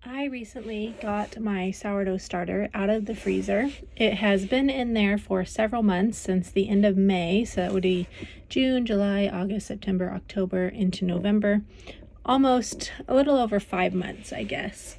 I recently got my sourdough starter out of the freezer. It has been in there for several months since the end of May, so that would be June, July, August, September, October into November. Almost a little over 5 months, I guess.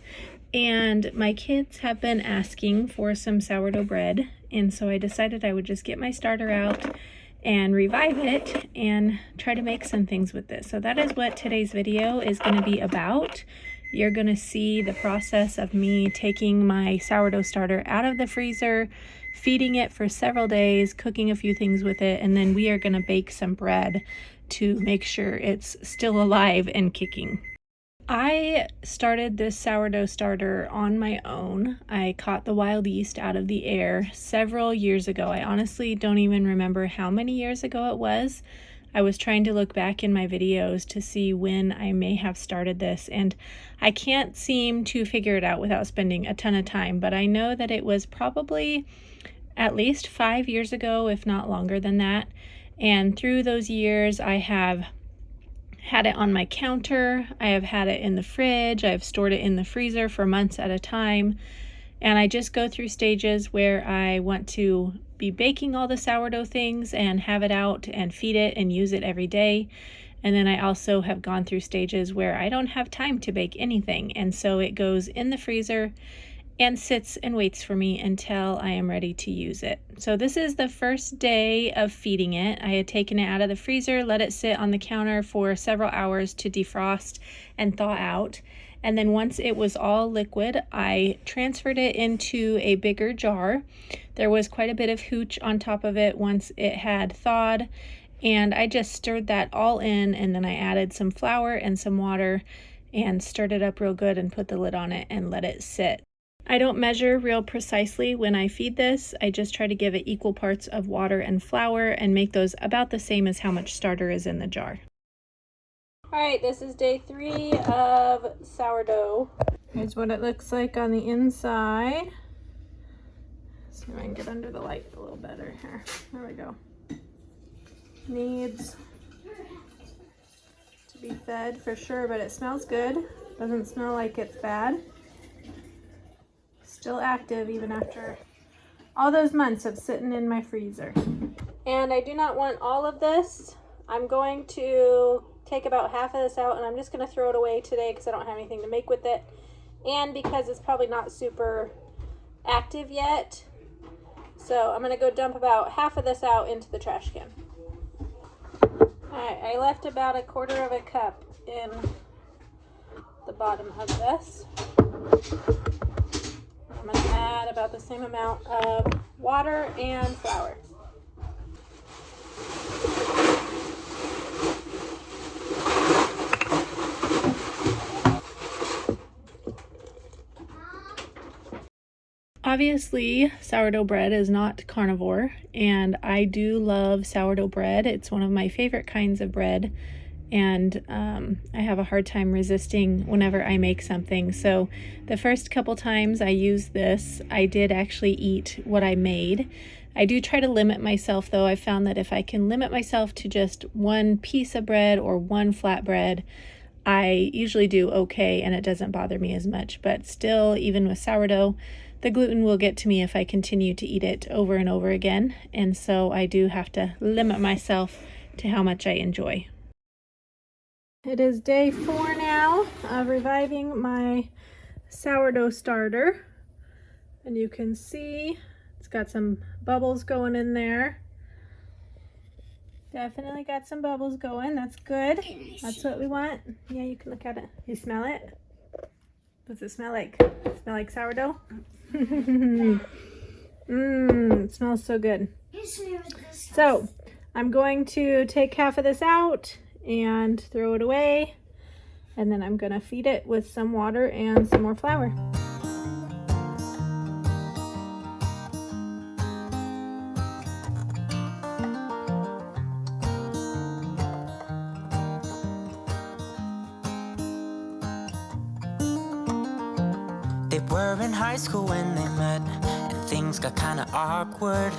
And my kids have been asking for some sourdough bread, and so I decided I would just get my starter out and revive it and try to make some things with this. So that is what today's video is going to be about. You're going to see the process of me taking my sourdough starter out of the freezer, feeding it for several days, cooking a few things with it, and then we are going to bake some bread to make sure it's still alive and kicking. I started this sourdough starter on my own. I caught the wild yeast out of the air several years ago. I honestly don't even remember how many years ago it was. I was trying to look back in my videos to see when I may have started this, and I can't seem to figure it out without spending a ton of time, but I know that it was probably at least 5 years ago, if not longer than that. And through those years, I have had it on my counter, I have had it in the fridge, I've stored it in the freezer for months at a time, and I just go through stages where I want to be baking all the sourdough things and have it out and feed it and use it every day. And then I also have gone through stages where I don't have time to bake anything, and so it goes in the freezer and sits and waits for me until I am ready to use it. So this is the first day of feeding it. I had taken it out of the freezer, let it sit on the counter for several hours to defrost and thaw out. And then once it was all liquid, I transferred it into a bigger jar. There was quite a bit of hooch on top of it once it had thawed, and I just stirred that all in, and then I added some flour and some water and stirred it up real good and put the lid on it and let it sit. I don't measure real precisely when I feed this. I just try to give it equal parts of water and flour and make those about the same as how much starter is in the jar. All right, this is day 3 of sourdough. Here's what it looks like on the inside. See if I can get under the light a little better here. There we go. Needs to be fed for sure, but it smells good. Doesn't smell like it's bad. Still active even after all those months of sitting in my freezer. And I do not want all of this. I'm going to take about half of this out, and I'm just going to throw it away today because I don't have anything to make with it, and because it's probably not super active yet. So I'm going to go dump about half of this out into the trash can. Alright, I left about 1/4 of a cup in the bottom of this. I'm going to add about the same amount of water and flour. Obviously, sourdough bread is not carnivore, and I do love sourdough bread. It's one of my favorite kinds of bread, and I have a hard time resisting whenever I make something. So the first couple times I used this, I did actually eat what I made. I do try to limit myself, though. I found that if I can limit myself to just one piece of bread or one flatbread, I usually do okay and it doesn't bother me as much. But still, even with sourdough, the gluten will get to me if I continue to eat it over and over again, and so I do have to limit myself to how much I enjoy. It is day 4 now of reviving my sourdough starter, and you can see it's got some bubbles going in there. Definitely got some bubbles going. That's good. That's what we want. Yeah, you can look at it. You smell it? What's it smell like? Smell like sourdough? It smells so good. So I'm going to take half of this out and throw it away, and then I'm gonna feed it with some water and some more flour. They were in high school when they met, and things got kinda awkward.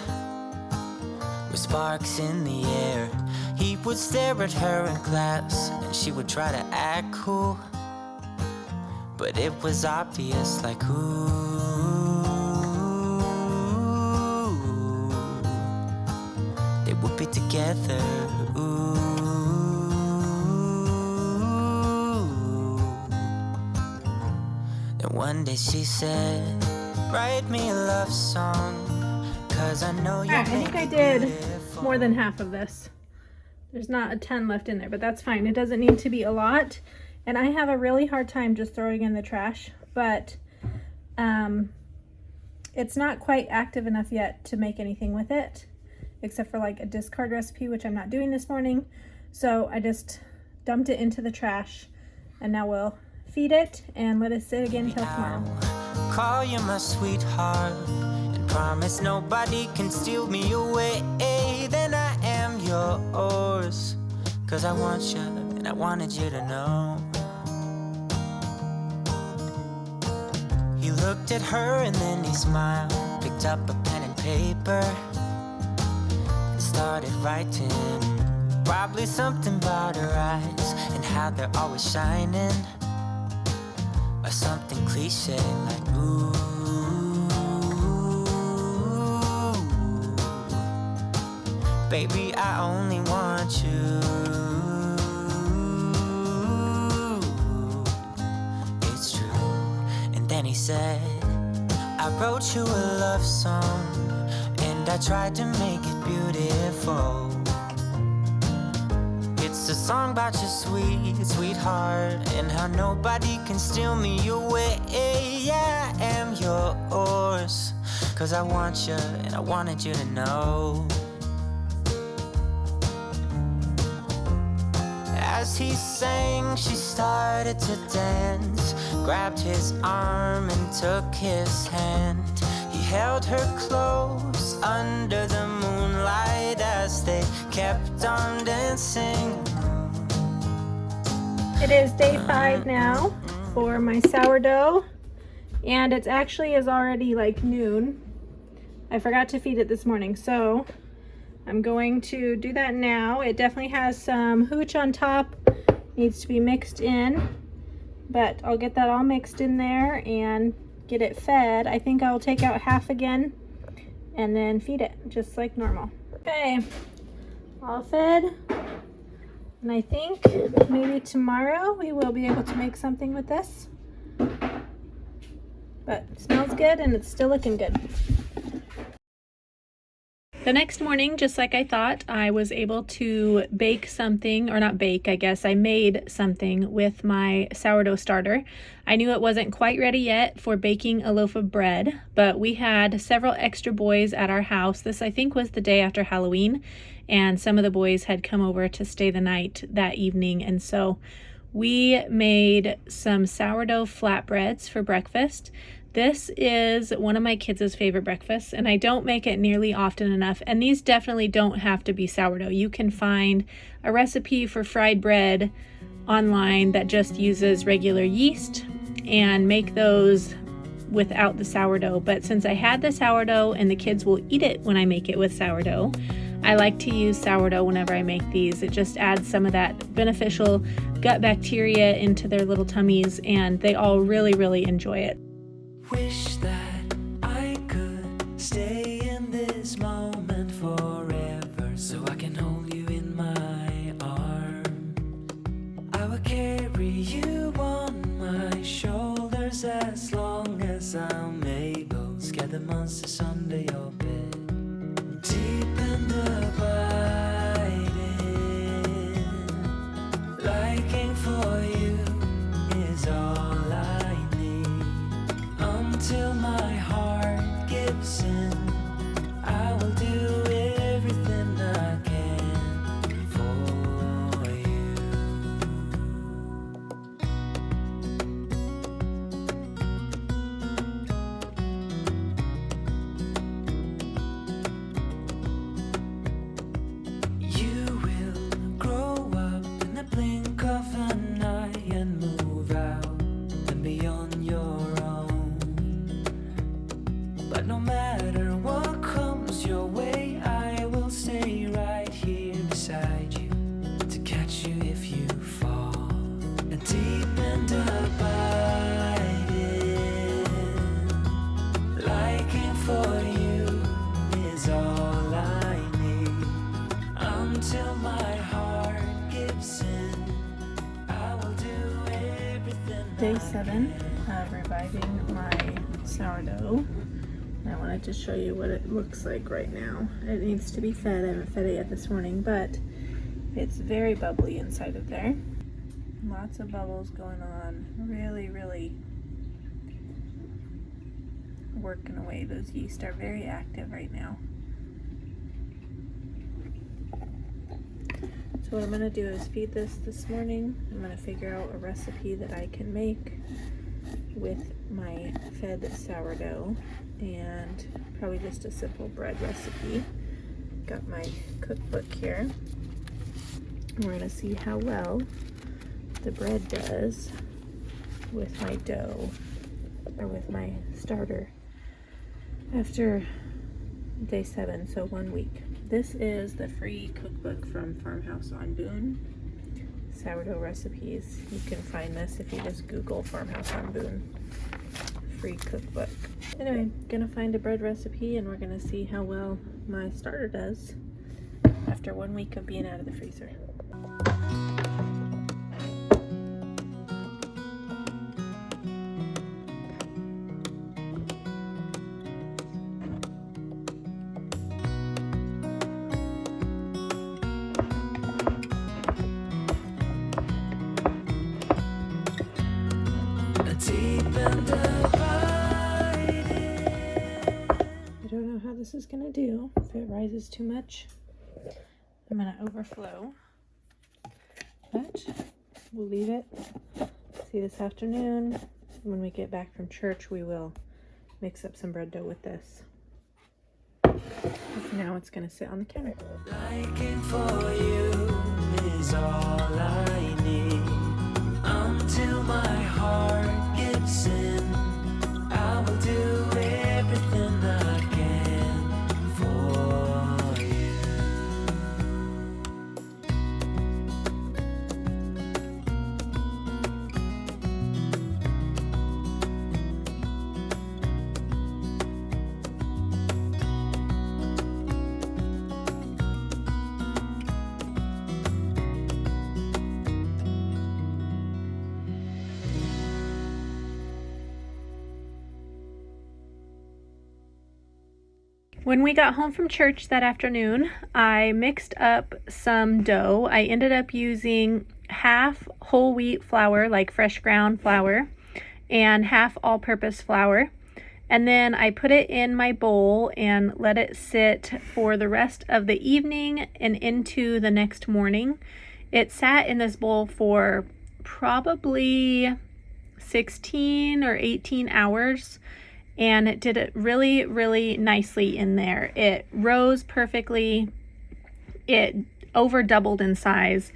With sparks in the air, he would stare at her in class, and she would try to act cool. but it was obvious, like, ooh, they would be together, ooh. And one day she said, write me a love song, 'cause I know you. I think I did more than half of this. There's not a ton left in there, but that's fine. It doesn't need to be a lot. And I have a really hard time just throwing in the trash, but it's not quite active enough yet to make anything with it, except for like a discard recipe, which I'm not doing this morning. So I just dumped it into the trash, and now we'll feed it and let it sit again until tomorrow. Call you my sweetheart and promise nobody can steal me away. Then I am yours, 'cause I want you and I wanted you to know. He looked at her and then he smiled, picked up a pen and paper and started writing. Probably something about her eyes and how they're always shining, or something cliche like ooh. Baby, I only want you. It's true. And then he said, I wrote you a love song and I tried to make it beautiful. It's a song about your sweet, sweetheart and how nobody can steal me away. Yeah, I am yours, 'cause I want you and I wanted you to know. As he sang, she started to dance, grabbed his arm and took his hand. He held her close under the moonlight as they kept on dancing. It is day 5 now for my sourdough, and it's actually is already like noon. I forgot to feed it this morning, so I'm going to do that now. It definitely has some hooch on top, needs to be mixed in, but I'll get that all mixed in there and get it fed. I think I'll take out half again and then feed it just like normal. Okay, all fed. And I think maybe tomorrow we will be able to make something with this. But it smells good and it's still looking good. The next morning, just like I thought, I was able to bake something, or not bake, I guess. I made something with my sourdough starter. I knew it wasn't quite ready yet for baking a loaf of bread, but we had several extra boys at our house. This, I think, was the day after Halloween, and some of the boys had come over to stay the night that evening, and so we made some sourdough flatbreads for breakfast. This is one of my kids' favorite breakfasts, and I don't make it nearly often enough, and these definitely don't have to be sourdough. You can find a recipe for fried bread online that just uses regular yeast and make those without the sourdough. But since I had the sourdough and the kids will eat it when I make it with sourdough, I like to use sourdough whenever I make these. It just adds some of that beneficial gut bacteria into their little tummies, and they all really, really enjoy it. Wish that I could stay in this moment forever, so I can hold you in my arms. I will carry you on my shoulders as long as I'm able. Scare the monsters under your bed. Deep and abiding, liking for you is all I need. Until my heart gives in, I will do everything I can for you. 7 of reviving my sourdough. And I wanted to show you what it looks like right now. It needs to be fed. I haven't fed it yet this morning, but it's very bubbly inside of there. Lots of bubbles going on. Really, really working away. Those yeast are very active right now. So what I'm going to do is feed this morning. I'm going to figure out a recipe that I can make with my fed sourdough, and probably just a simple bread recipe. Got my cookbook here. We're going to see how well the bread does with my dough, or with my starter, after day 7, so 1 week. This is the free cookbook from Farmhouse on Boone, sourdough recipes. You can find this if you just Google Farmhouse on Boone, free cookbook. Anyway, I'm gonna find a bread recipe and we're gonna see how well my starter does after 1 week of being out of the freezer. I don't know how this is gonna do. If it rises too much, I'm gonna overflow, but we'll leave it. See, this afternoon when we get back from church, we will mix up some bread dough with this. But for now, it's gonna sit on the counter. Liking for you is all I need. Until my heart gives in, I will do everything I can for you. When we got home from church that afternoon, I mixed up some dough. I ended up using half whole wheat flour, like fresh ground flour, and half all-purpose flour. And then I put it in my bowl and let it sit for the rest of the evening and into the next morning. It sat in this bowl for probably 16 or 18 hours. And it did it really, really nicely in there. It rose perfectly. It over doubled in size,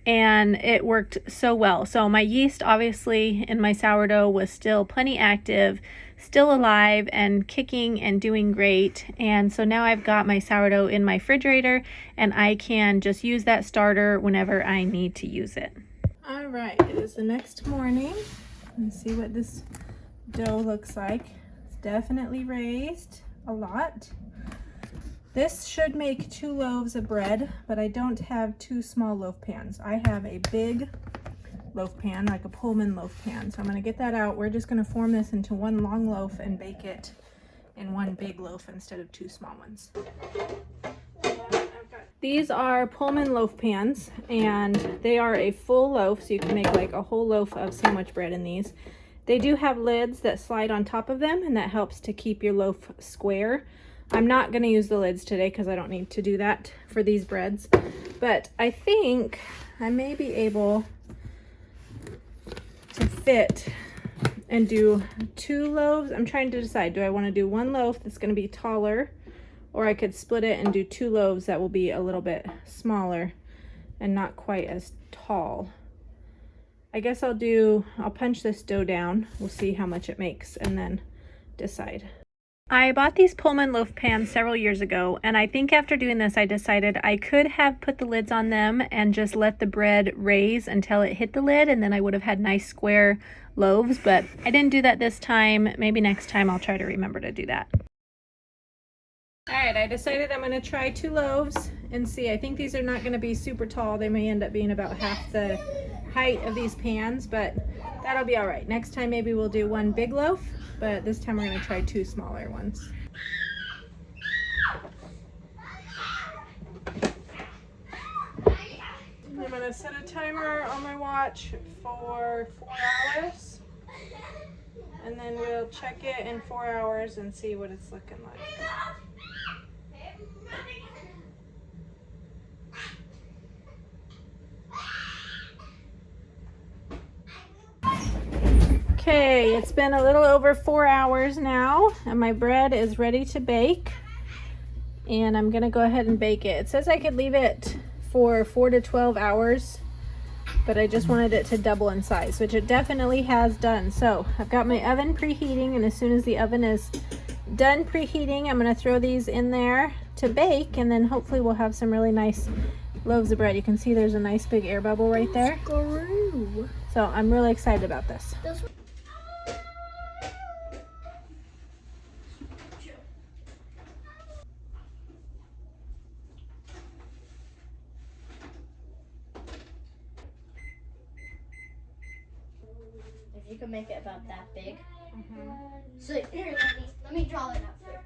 and it worked so well. So my yeast, obviously, in my sourdough was still plenty active, still alive and kicking and doing great. And so now I've got my sourdough in my refrigerator, and I can just use that starter whenever I need to use it. All right, it is the next morning. Let's see what this dough looks like. Definitely raised a lot. This should make 2 loaves of bread, but I don't have 2 small loaf pans. I have a big loaf pan, like a Pullman loaf pan. So I'm gonna get that out. We're just gonna form this into 1 long loaf and bake it in 1 big loaf instead of 2 small ones. These are Pullman loaf pans, and they are a full loaf, so you can make like a whole loaf of sandwich bread in these. They do have lids that slide on top of them, and that helps to keep your loaf square. I'm not going to use the lids today because I don't need to do that for these breads. But I think I may be able to fit and do 2 loaves. I'm trying to decide, do I want to do 1 loaf that's going to be taller, or I could split it and do 2 loaves that will be a little bit smaller and not quite as tall. I guess I'll punch this dough down. We'll see how much it makes and then decide. I bought these Pullman loaf pans several years ago, and I think after doing this, I decided I could have put the lids on them and just let the bread raise until it hit the lid, and then I would have had nice square loaves, but I didn't do that this time. Maybe next time I'll try to remember to do that. All right, I decided I'm gonna try 2 loaves and see. I think these are not gonna be super tall. They may end up being about half the height of these pans, but That'll be all right. Next time maybe we'll do one big loaf, but this time we're gonna try 2 smaller ones. I'm gonna set a timer on my watch for 4 hours, and then we'll check it in 4 hours and see what it's looking like. Okay, it's been a little over 4 hours now, and my bread is ready to bake. And I'm gonna go ahead and bake it. It says I could leave it for 4 to 12 hours, but I just wanted it to double in size, which it definitely has done. So I've got my oven preheating, and as soon as the oven is done preheating, I'm gonna throw these in there to bake, and then hopefully we'll have some really nice loaves of bread. You can see there's a nice big air bubble right there. So I'm really excited about this. If you can make it about that big. So here, let me draw it up here.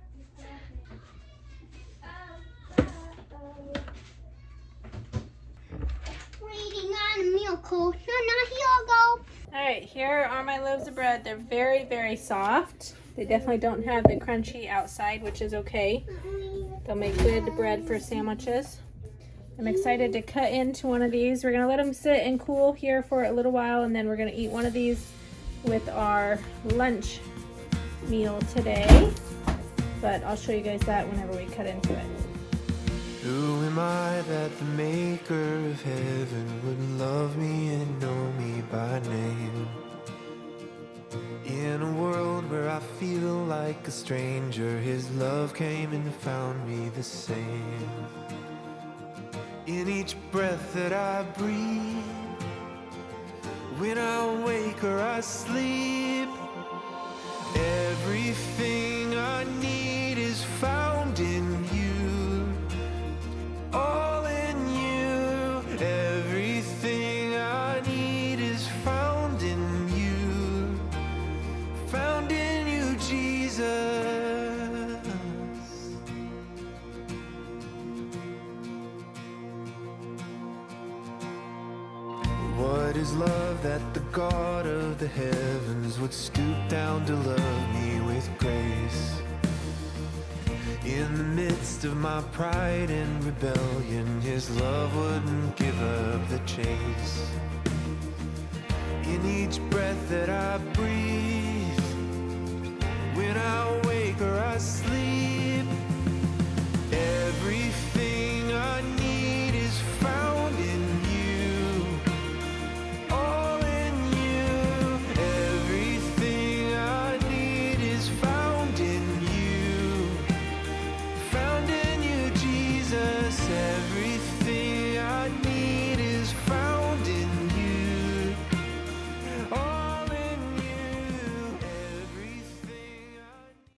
Waiting on a miracle. Now here I go. All right, here are my loaves of bread. They're very, very soft. They definitely don't have the crunchy outside, which is okay. They'll make good bread for sandwiches. I'm excited to cut into one of these. We're gonna let them sit and cool here for a little while, and then we're gonna eat one of these with our lunch meal today. But I'll show you guys that whenever we cut into it. Who am I that the maker of heaven would love me and know me by name? In a world where I feel like a stranger, his love came and found me the same. In each breath that I breathe, when I wake or I sleep, everything I need is found in you. All in you. Everything I need is found in you. Found in you, Jesus. What is love that the God of the heavens would stoop down to love me with grace? In the midst of my pride and rebellion, his love wouldn't give up the chase. In each breath that I breathe, when I wake or I sleep,